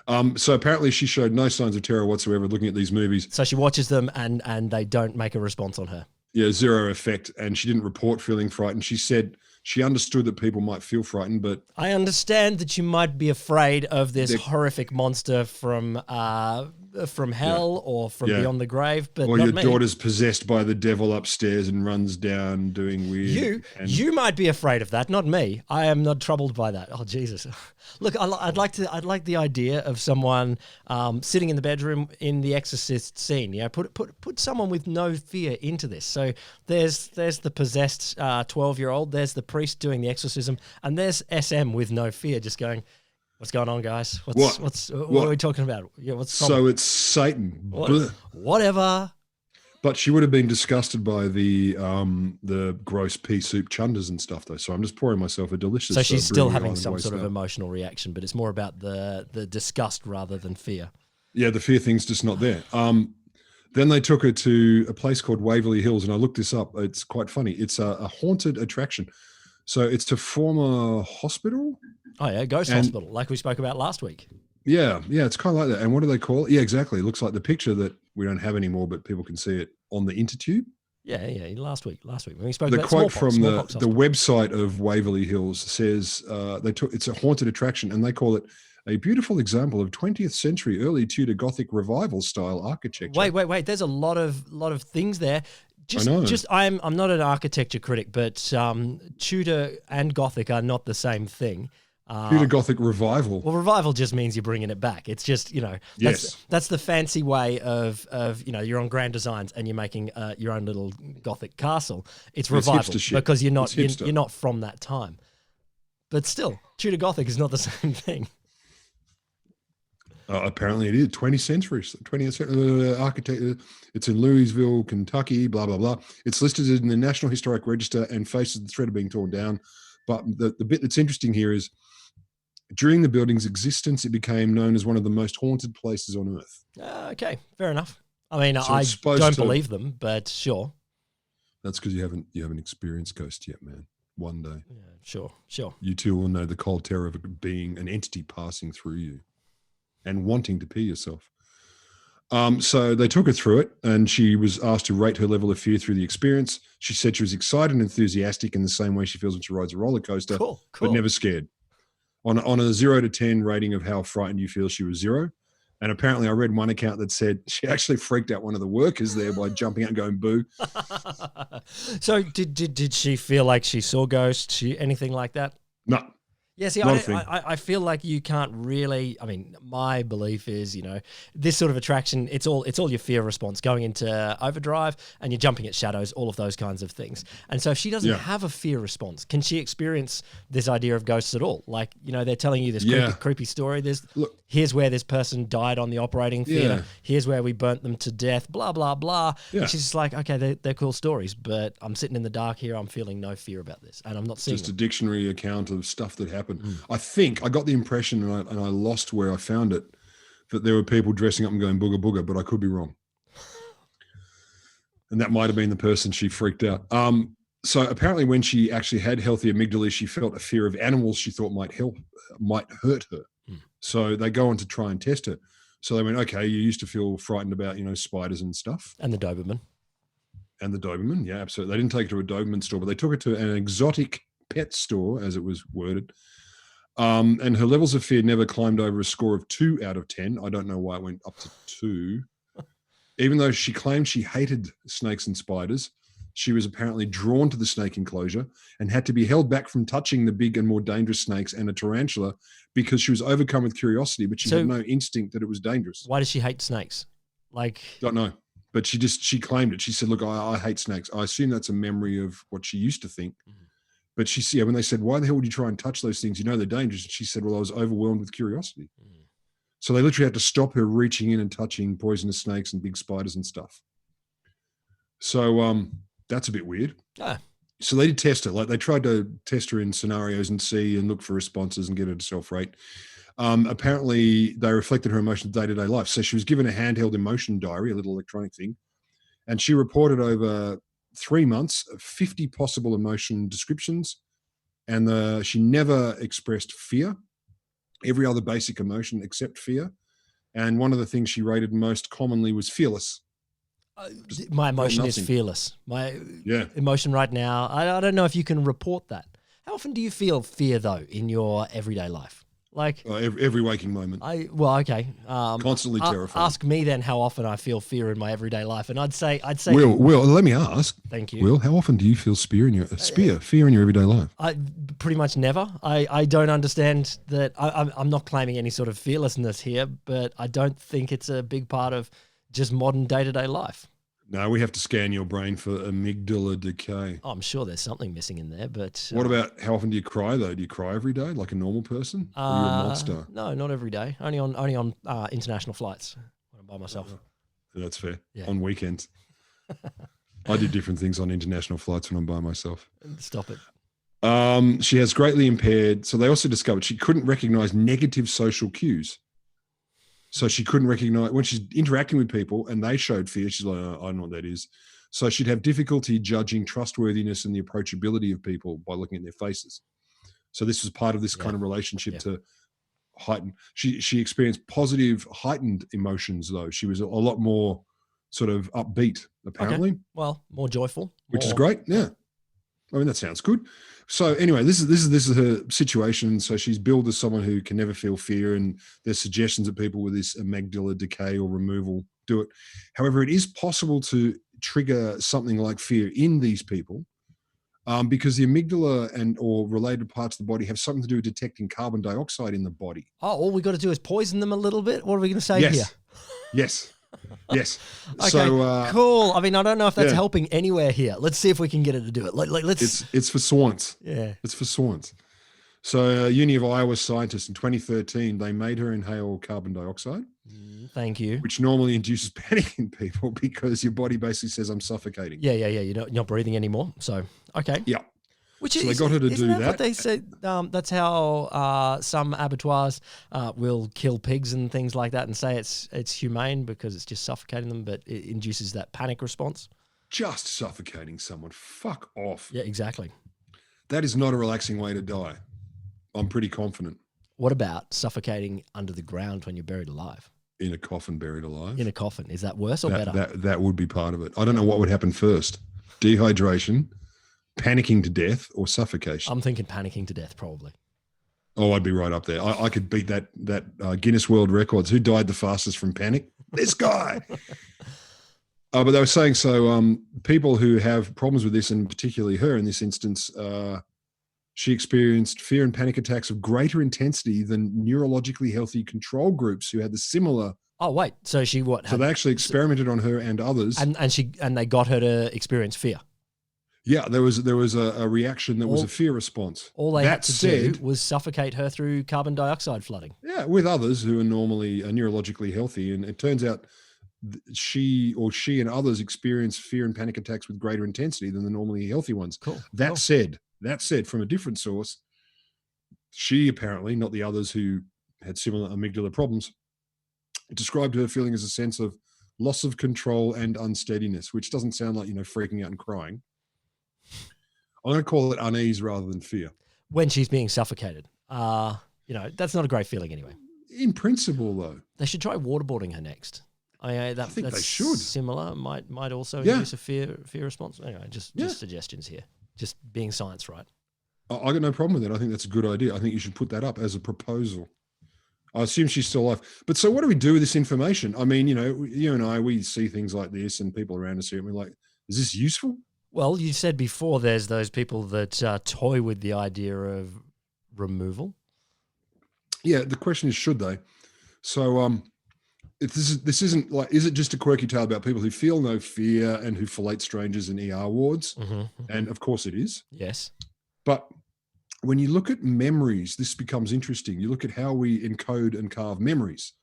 them. So apparently she showed no signs of terror whatsoever looking at these movies. So she watches them and they don't make a response on her. Yeah, zero effect. And she didn't report feeling frightened. She said she understood that people might feel frightened, but... I understand that you might be afraid of this horrific monster from hell or from beyond the grave, but or your daughter's possessed by the devil upstairs and runs down doing weird... You might be afraid of that, not me. I am not troubled by that. Oh, Jesus. Look, I'd like the idea of someone sitting in the bedroom in the Exorcist scene. Yeah, put someone with no fear into this. So there's the possessed 12-year-old, there's the priest doing the exorcism, and there's SM with no fear, just going, "What's going on, guys? What are we talking about? Yeah, what's so it's Satan? Whatever." But she would have been disgusted by the gross pea soup chundas and stuff, though. So I'm just pouring myself a delicious. So she's still having some sort of emotional reaction, but it's more about the disgust rather than fear. Yeah, the fear thing's just not there. Then they took her to a place called Waverly Hills, and I looked this up. It's quite funny. It's a haunted attraction. So it's a former hospital. Oh, yeah, ghost hospital, like we spoke about last week. Yeah, it's kind of like that. And what do they call it? Yeah, exactly. It looks like the picture that we don't have anymore, but people can see it on the Intertube. Yeah, last week when we spoke the about quote smallpox, from the website of Waverly Hills says it's a haunted attraction, and they call it a beautiful example of 20th century early Tudor Gothic revival style architecture. Wait. There's a lot of things there. I'm not an architecture critic, but Tudor and Gothic are not the same thing. Tudor Gothic revival. Well, revival just means you're bringing it back. It's just, that's the fancy way of you're on Grand Designs and you're making your own little Gothic castle. It's revival because you're not from that time. But still, Tudor Gothic is not the same thing. Apparently it is. 20th century architecture. It's in Louisville, Kentucky, blah, blah, blah. It's listed in the National Historic Register and faces the threat of being torn down. But the bit that's interesting here is during the building's existence, it became known as one of the most haunted places on Earth. Okay, fair enough. I mean, I don't believe them, but sure. That's because you haven't experienced ghosts yet, man. One day. Yeah, sure. You too will know the cold terror of being an entity passing through you and wanting to pee yourself. So they took her through it, and she was asked to rate her level of fear through the experience. She said she was excited and enthusiastic in the same way she feels when she rides a roller coaster, but never scared. On a 0 to 10 rating of how frightened you feel, she was 0. And apparently I read one account that said she actually freaked out one of the workers there by jumping out and going, boo. So did she feel like she saw ghosts, anything like that? No. Yeah, see, I feel like you can't really. I mean, my belief is, this sort of attraction, it's all your fear response going into overdrive, and you're jumping at shadows, all of those kinds of things. And so if she doesn't have a fear response, can she experience this idea of ghosts at all? Like, they're telling you this creepy story. Here's where this person died on the operating theater. Yeah. Here's where we burnt them to death, blah, blah, blah. Yeah. And she's just like, okay, they're cool stories, but I'm sitting in the dark here. I'm feeling no fear about this, and I'm not seeing just a dictionary account of stuff that happened. I think I got the impression, and I lost where I found it, that there were people dressing up and going booga booga, but I could be wrong. And that might have been the person she freaked out. So apparently when she actually had healthy amygdala, she felt a fear of animals she thought might hurt her. So they go on to try and test her. So they went, okay, you used to feel frightened about, spiders and stuff. And the Doberman. Yeah, absolutely. They didn't take her to a Doberman store, but they took her to an exotic pet store, as it was worded. And her levels of fear never climbed over a score of 2 out of 10. I don't know why it went up to 2. Even though she claimed she hated snakes and spiders, she was apparently drawn to the snake enclosure and had to be held back from touching the big and more dangerous snakes and a tarantula because she was overcome with curiosity, but she had no instinct that it was dangerous. Why does she hate snakes? Don't know. But she claimed it. She said, look, I hate snakes. I assume that's a memory of what she used to think. Mm-hmm. But when they said, why the hell would you try and touch those things? They're dangerous. And she said, well, I was overwhelmed with curiosity. Mm. So they literally had to stop her reaching in and touching poisonous snakes and big spiders and stuff. So that's a bit weird. Ah. So they did test her. They tried to test her in scenarios and see and look for responses and get her to self-rate. Apparently, they reflected her emotions day-to-day life. So she was given a handheld emotion diary, a little electronic thing, and she reported over 3 months, 50 possible emotion descriptions, and she never expressed fear, every other basic emotion except fear. And one of the things she rated most commonly was fearless. My emotion is fearless. My emotion right now, I don't know if you can report that. How often do you feel fear, though, in your everyday life? Every waking moment. Okay. Constantly terrified. Ask me then how often I feel fear in my everyday life, and I'd say. Will, let me ask. Thank you. Will, how often do you feel fear in your everyday life? Pretty much never. I don't understand that. I'm not claiming any sort of fearlessness here, but I don't think it's a big part of just modern day-to-day life. No, we have to scan your brain for amygdala decay. Oh, I'm sure there's something missing in there, but... What about, how often do you cry, though? Do you cry every day like a normal person? Or are you a monster? No, not every day. Only on international flights when I'm by myself. That's fair. Yeah. On weekends. I do different things on international flights when I'm by myself. Stop it. She has greatly impaired... So they also discovered she couldn't recognize negative social cues. So she couldn't recognize when she's interacting with people and they showed fear. She's like, I don't know what that is. So she'd have difficulty judging trustworthiness and the approachability of people by looking at their faces. So this was part of this kind of relationship to heighten. She experienced positive heightened emotions, though. She was a lot more sort of upbeat, apparently. Okay. Well, more joyful. Which is great. Yeah. I mean, that sounds good. So anyway, this is her situation. So she's billed as someone who can never feel fear, and there's suggestions that people with this amygdala decay or removal do it. However, it is possible to trigger something like fear in these people because the amygdala or related parts of the body have something to do with detecting carbon dioxide in the body. Oh, all we got to do is poison them a little bit? What are we going to say here? Yes. Yes. Okay, so, cool. I mean, I don't know if that's helping anywhere here. Let's see if we can get it to do it. Let's. It's for science. Yeah. It's for science. So, Uni of Iowa scientists in 2013, they made her inhale carbon dioxide. Thank you. Which normally induces panic in people because your body basically says, I'm suffocating. Yeah. You're not breathing anymore. So, okay. Yeah. So they got her to do that. What they said? That's how some abattoirs will kill pigs and things like that, and say it's humane because it's just suffocating them, but it induces that panic response. Just suffocating someone. Fuck off. Yeah, exactly. That is not a relaxing way to die. I'm pretty confident. What about suffocating under the ground when you're buried alive? In a coffin, buried alive. In a coffin. Is that worse or better? That would be part of it. I don't know what would happen first. Dehydration, panicking to death, or suffocation. I'm thinking panicking to death, probably. Oh, I'd be right up there. I could beat that Guinness World Records. Who died the fastest from panic? This guy. But they were saying, so people who have problems with this, and particularly her in this instance, she experienced fear and panic attacks of greater intensity than neurologically healthy control groups who had the similar. Oh, wait. So she what? So they actually experimented on her and others. And they got her to experience fear. Yeah, there was a reaction that was a fear response. All they had to do was suffocate her through carbon dioxide flooding. Yeah, with others who are normally neurologically healthy. And it turns out she and others experience fear and panic attacks with greater intensity than the normally healthy ones. Cool. That said, from a different source, she apparently, not the others who had similar amygdala problems, described her feeling as a sense of loss of control and unsteadiness, which doesn't sound like, freaking out and crying. I'm going to call it unease rather than fear. When she's being suffocated. That's not a great feeling anyway. In principle, though. They should try waterboarding her next. I think they should. Similar. Might also induce a fear response. Anyway, just suggestions here. Just being science right. I got no problem with that. I think that's a good idea. I think you should put that up as a proposal. I assume she's still alive. But so what do we do with this information? I mean, you and I, we see things like this and people around us here and we're like, is this useful? Well, you said before there's those people that toy with the idea of removal. Yeah, the question is, should they? So if this isn't like, is it just a quirky tale about people who feel no fear and who fillet strangers in ER wards? Mm-hmm. And of course it is. Yes. But when you look at memories, this becomes interesting. You look at how we encode and carve memories.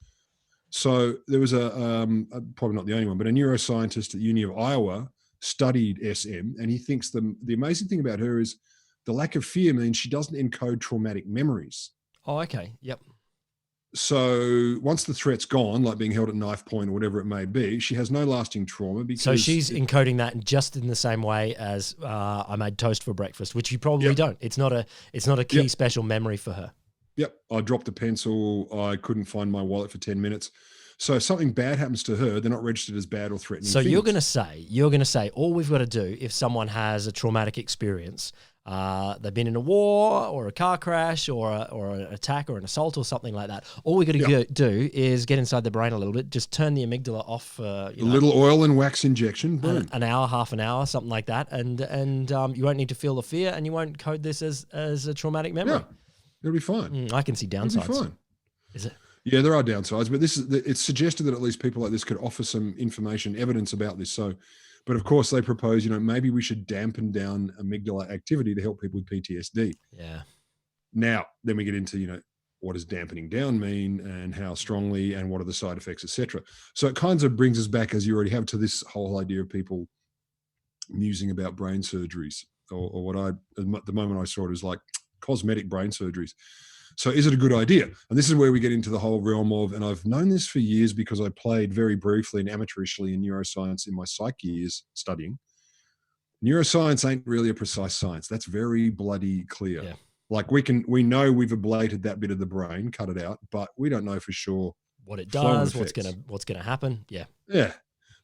So there was probably not the only one, but a neuroscientist at the Uni of Iowa studied SM, and he thinks the amazing thing about her is the lack of fear means she doesn't encode traumatic memories. Oh, okay. Yep. So once the threat's gone, like being held at knife point or whatever it may be, she has no lasting trauma. Because so she's encoding that just in the same way as I made toast for breakfast, which you probably don't. It's not a key special memory for her. Yep. I dropped a pencil. I couldn't find my wallet for 10 minutes. So if something bad happens to her, they're not registered as bad or threatening. So you're going to say all we've got to do if someone has a traumatic experience, they've been in a war or a car crash or an attack or an assault or something like that, all we got to do is get inside the brain a little bit, just turn the amygdala off. A little oil and wax injection. Boom. An hour, half an hour, something like that. And you won't need to feel the fear and you won't code this as a traumatic memory. Yeah, it'll be fine. I can see downsides. It'll be fine. Is it? Yeah, there are downsides, but it's suggested that at least people like this could offer some information, evidence about this. So, but of course they propose, maybe we should dampen down amygdala activity to help people with PTSD. Yeah. Now, then we get into, what does dampening down mean and how strongly and what are the side effects, etc. So it kind of brings us back, as you already have, to this whole idea of people musing about brain surgeries or what at the moment I saw it as like cosmetic brain surgeries. So is it a good idea? And this is where we get into the whole realm of, and I've known this for years because I played very briefly and amateurishly in neuroscience in my psych years studying. Neuroscience ain't really a precise science. That's very bloody clear. Yeah. Like we know we've ablated that bit of the brain, cut it out, but we don't know for sure what it does, what's gonna happen. Yeah. Yeah.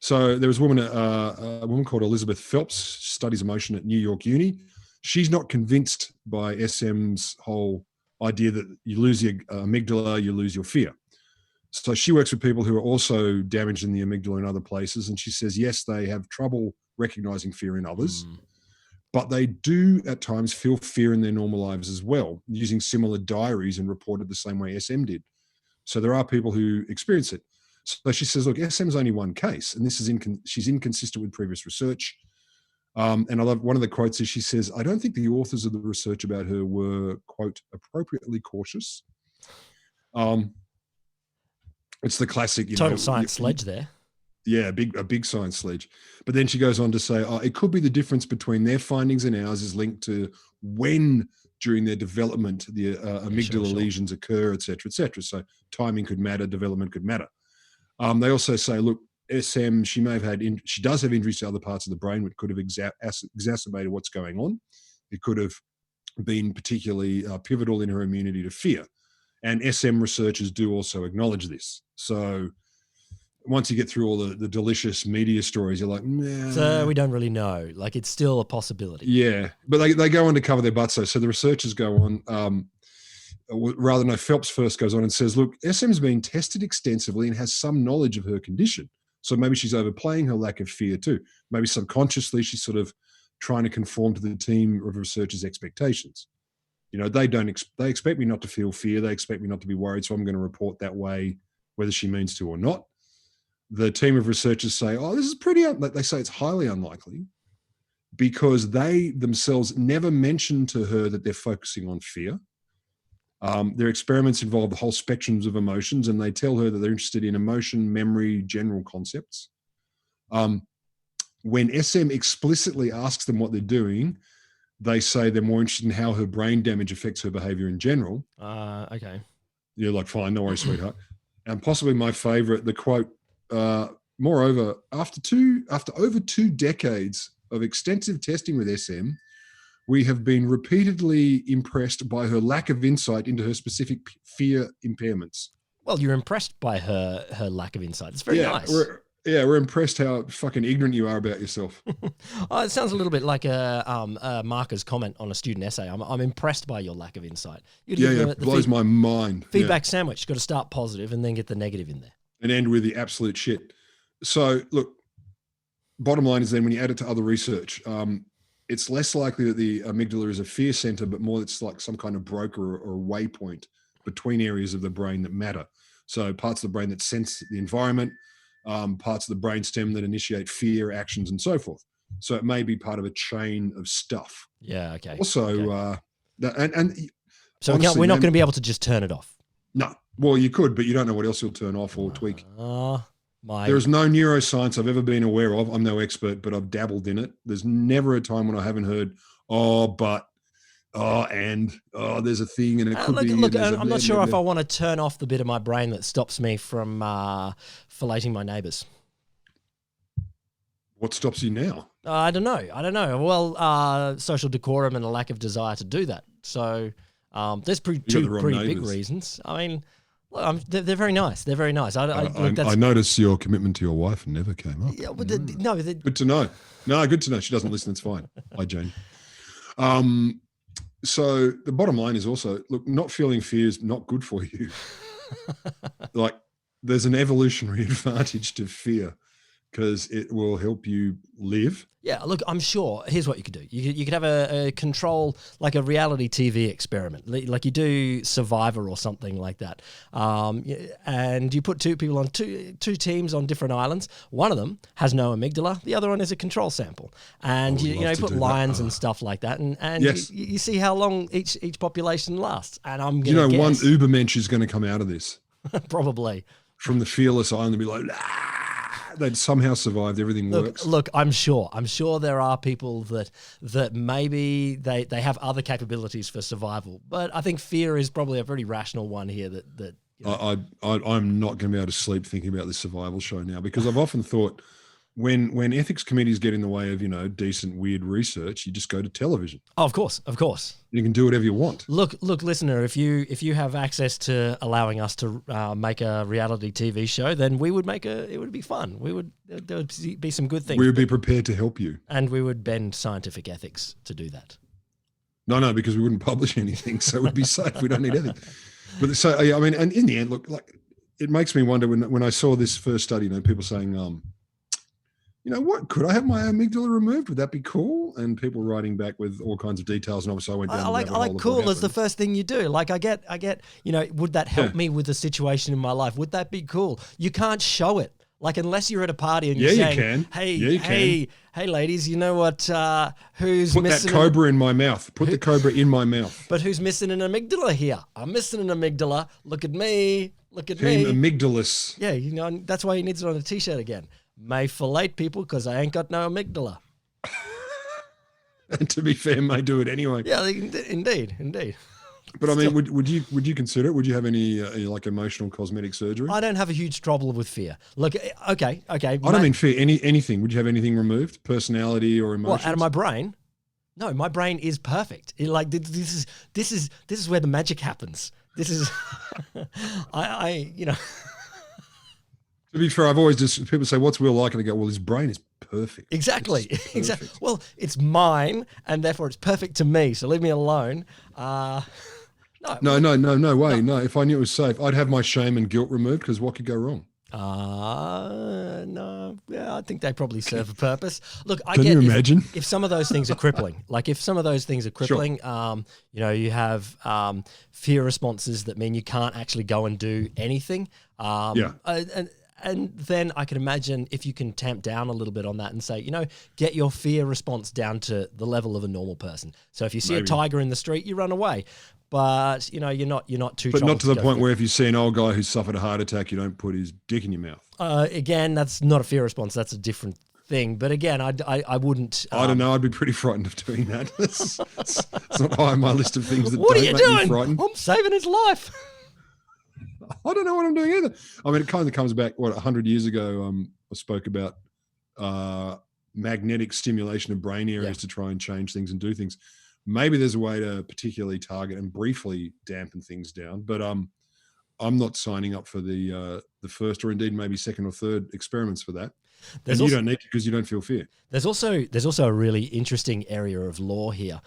So there was a woman called Elizabeth Phelps, studies emotion at New York Uni. She's not convinced by SM's whole idea that you lose your amygdala, you lose your fear. So she works with people who are also damaged in the amygdala in other places. And she says, yes, they have trouble recognizing fear in others, but they do at times feel fear in their normal lives as well, using similar diaries and reported the same way SM did. So there are people who experience it. So she says, look, SM's only one case, and this is she's inconsistent with previous research. And I love one of the quotes is she says, I don't think the authors of the research about her were, quote, appropriately cautious. It's the classic, total science sledge there. Yeah, a big science sledge. But then she goes on to say, it could be the difference between their findings and ours is linked to when during their development the amygdala lesions occur, et cetera, et cetera. So timing could matter, development could matter. They also say, look, SM, she does have injuries to other parts of the brain, which could have exacerbated what's going on. It could have been particularly pivotal in her immunity to fear. And SM researchers do also acknowledge this. So once you get through all the delicious media stories, you're like, nah. So we don't really know. Like, it's still a possibility. Yeah, but they go on to cover their butts though. So the researchers go on. Rather, no, Phelps first goes on and says, look, SM's been tested extensively and has some knowledge of her condition. So maybe she's overplaying her lack of fear too. Maybe subconsciously she's sort of trying to conform to the team of researchers' expectations. You know, they expect me not to feel fear. They expect me not to be worried. So I'm going to report that way, whether she means to or not. The team of researchers say, oh, this is they say it's highly unlikely because they themselves never mention to her that they're focusing on fear. Their experiments involve the whole spectrums of emotions, and they tell her that they're interested in emotion, memory, general concepts. When SM explicitly asks them what they're doing, they say they're more interested in how her brain damage affects her behavior in general. Okay. You're like, fine, no worries, sweetheart. And possibly my favorite, the quote, moreover, after over 2 decades of extensive testing with SM, we have been repeatedly impressed by her lack of insight into her specific fear impairments. Well, you're impressed by her lack of insight. It's very nice. We're impressed how fucking ignorant you are about yourself. It sounds a little bit like a marker's comment on a student essay. I'm impressed by your lack of insight. It blows my mind. Feedback sandwich. You've got to start positive and then get the negative in there. And end with the absolute shit. So, look, bottom line is then when you add it to other research, it's less likely that the amygdala is a fear center, but more it's like some kind of broker or waypoint between areas of the brain that matter. So parts of the brain that sense the environment, parts of the brainstem that initiate fear, actions, and so forth. So it may be part of a chain of stuff. Yeah, okay. Also, so honestly, we're not going to be able to just turn it off. No. Well, you could, but you don't know what else you'll turn off or tweak. There is no neuroscience I've ever been aware of. I'm no expert, but I've dabbled in it. There's never a time when I haven't heard, there's a thing and it could be. Look, I'm not sure if I want to turn off the bit of my brain that stops me from filleting my neighbours. What stops you now? I don't know. Well, social decorum and a lack of desire to do that. So there's two pretty big reasons. I mean, they're very nice. They're very nice. I notice your commitment to your wife never came up. Yeah, but good to know. No, good to know. She doesn't listen. It's fine. Hi, Jane. So the bottom line is also, look, not feeling fear is not good for you. Like, there's an evolutionary advantage to fear because it will help you live. Yeah, look, I'm sure. Here's what you could do. You could have a control, like a reality TV experiment, like you do Survivor or something like that. And you put 2 people on two teams on different islands. One of them has no amygdala. The other one is a control sample. And you put lions and stuff like that. And yes. you see how long each population lasts. And I'm going to guess. One Ubermensch is going to come out of this. Probably. From the fearless island and be like, they'd somehow survived. Everything works. Look, I'm sure there are people that maybe they have other capabilities for survival, but I think fear is probably a pretty rational one here. That I'm not going to be able to sleep thinking about this survival show now because I've often thought when ethics committees get in the way of decent weird research, you just go to television. Oh, of course. You can do whatever you want. Look, listener, if you have access to allowing us to make a reality TV show, then it would be fun. There would be some good things. We would be prepared to help you, and we would bend scientific ethics to do that. No, because we wouldn't publish anything, so we'd be safe. We don't need ethics. But so I mean, and in the end, look, like it makes me wonder when I saw this first study, people saying, what, could I have my amygdala removed? Would that be cool? And people writing back with all kinds of details. And obviously I went down. I like cool as the first thing you do. Like I get, would that help me with the situation in my life? Would that be cool? You can't show it. Like unless you're at a party and you're saying, you can. Hey, ladies, you know what, who's Put missing? Put that cobra in my mouth. Put the cobra in my mouth. But who's missing an amygdala here? I'm missing an amygdala. Look at me. Team amygdalus. Yeah, that's why he needs it on a t-shirt again. May fillet people because I ain't got no amygdala. And to be fair, may do it anyway. Yeah, indeed. But I mean, would you consider it? Would you have any like emotional cosmetic surgery? I don't have a huge trouble with fear. Look, okay. I don't mean fear. Anything? Would you have anything removed? Personality or emotions? What, out of my brain? No, my brain is perfect. This is where the magic happens. This is, To be fair, I've always just, people say, what's Will like? And I go, well, his brain is perfect. Exactly. Exactly. Well, it's mine, and therefore it's perfect to me. So leave me alone. No way. No, if I knew it was safe, I'd have my shame and guilt removed, because what could go wrong? No. Yeah, I think they probably serve a purpose. Look, Can you imagine if some of those things are crippling, Sure. You have fear responses that mean you can't actually go and do anything. And then I can imagine if you can tamp down a little bit on that and say, get your fear response down to the level of a normal person. So if you see a tiger in the street, you run away. But you're not too. But not to the point where if you see an old guy who's suffered a heart attack, you don't put his dick in your mouth. Again, that's not a fear response. That's a different thing. But again, I wouldn't. I don't know. I'd be pretty frightened of doing that. It's not high on my list of things that what don't are you make doing? me frightened. I'm saving his life. I don't know what I'm doing either. I mean, it kind of comes back, 100 years ago, I spoke about magnetic stimulation of brain areas to try and change things and do things. Maybe there's a way to particularly target and briefly dampen things down, but I'm not signing up for the first or indeed maybe second or third experiments for that. You don't need to, because you don't feel fear. There's also a really interesting area of law here,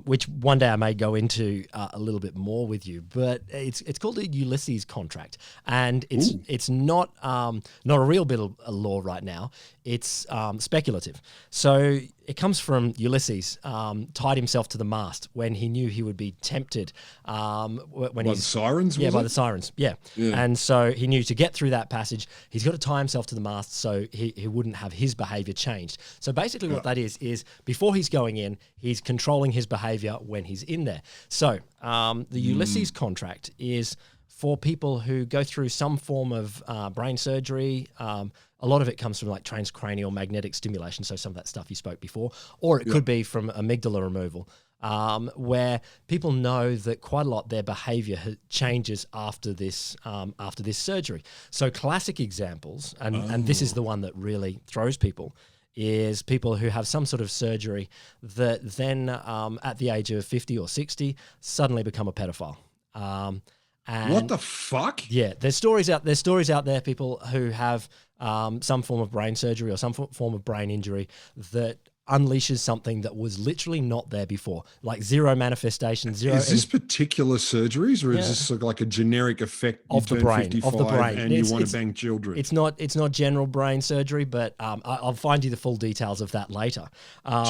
which one day I may go into a little bit more with you. But it's called a Ulysses contract, and it's not a real bit of law right now. It's speculative. So it comes from Ulysses, tied himself to the mast when he knew he would be tempted. By the sirens? By the sirens. Yeah. And so he knew to get through that passage, he's got to tie himself to the mast so he wouldn't have his behavior changed. So basically what that is before he's going in, he's controlling his behavior when he's in there. So the Ulysses contract is for people who go through some form of brain surgery. A lot of it comes from like transcranial magnetic stimulation, so some of that stuff you spoke before, or it could be from amygdala removal, where people know that quite a lot their behavior changes after this surgery. So classic examples, and this is the one that really throws people, is people who have some sort of surgery that then at the age of 50 or 60 suddenly become a pedophile. And what the fuck? Yeah, there's stories out there, people who have some form of brain surgery or some form of brain injury that unleashes something that was literally not there before, like zero manifestation, zero. Is this particular surgeries, or is this like a generic effect of the brain, and you want to bang children? It's not general brain surgery, but I'll find you the full details of that later.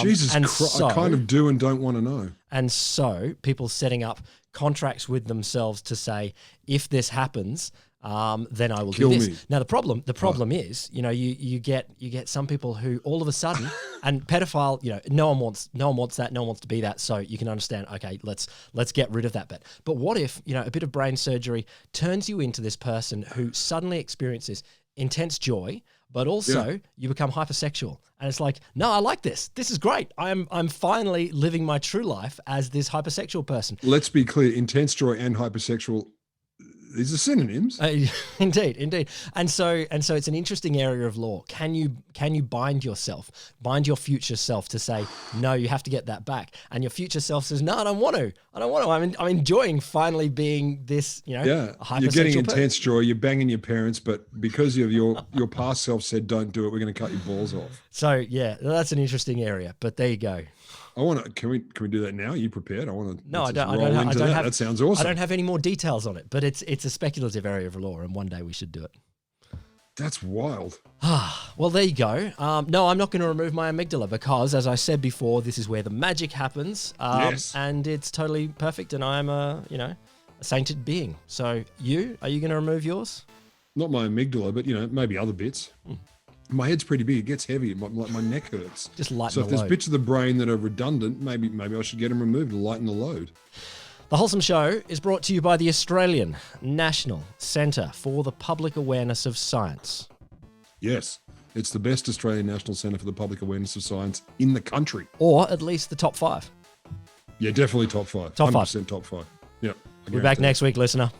Jesus Christ, I kind of do and don't want to know. And so people setting up contracts with themselves to say, if this happens, then I will Kill do this. me. Now the problem is, you get some people who all of a sudden, and pedophile, no one wants that, no one wants to be that. So you can understand, okay, let's get rid of that bit. But what if, a bit of brain surgery turns you into this person who suddenly experiences intense joy, but also you become hypersexual. And it's like, no, I like this. This is great. I'm finally living my true life as this hypersexual person. Let's be clear, intense joy and hypersexual, these are synonyms. Indeed. And so it's an interesting area of law. Can you bind your future self to say, no, you have to get that back? And your future self says, no, I don't want to. I'm enjoying finally being this, a hypersexual you're getting intense joy. You're banging your parents, but because of your past self said, don't do it, we're going to cut your balls off. So yeah, that's an interesting area, but there you go. Can we do that now? Are you prepared? No, I don't have. That sounds awesome. I don't have any more details on it, but it's a speculative area of law, and one day we should do it. That's wild. Well, there you go. No, I'm not going to remove my amygdala because, as I said before, this is where the magic happens. Yes. And it's totally perfect, and I'm a sainted being. So are you going to remove yours? Not my amygdala, but maybe other bits. My head's pretty big. It gets heavy. My neck hurts. Just lighten So the if there's load. bits of the brain that are redundant, maybe I should get them removed to lighten the load. The Wholesome Show is brought to you by the Australian National Centre for the Public Awareness of Science. Yes, it's the best Australian National Centre for the Public Awareness of Science in the country. Or at least the top 5. Yeah, definitely top 5. Top 5. 100% top 5. Yeah. We'll be back next week, listener.